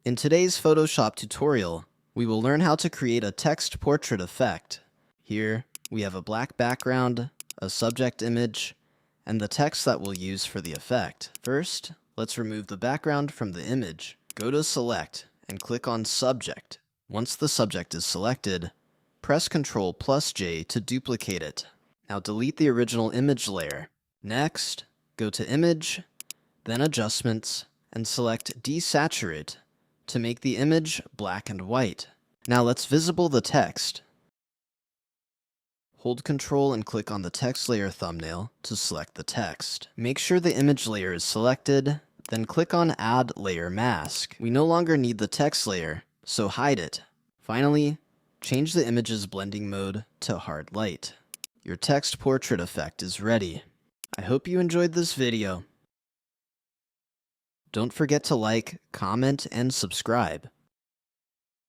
In today's Photoshop tutorial, we will learn how to create a text portrait effect. Here, we have a black background, a subject image, and the text that we'll use for the effect. First, let's remove the background from the image. Go to Select and click on Subject. Once the subject is selected, press Ctrl+J to duplicate it. Now delete the original image layer. Next, go to Image, then Adjustments, and select Desaturate to make the image black and white. Now let's visible the text. Hold Ctrl and click on the text layer thumbnail to select the text. Make sure the image layer is selected, then click on Add Layer Mask. We no longer need the text layer, so hide it. Finally, change the image's blending mode to hard light. Your text portrait effect is ready. I hope you enjoyed this video. Don't forget to like, comment, and subscribe.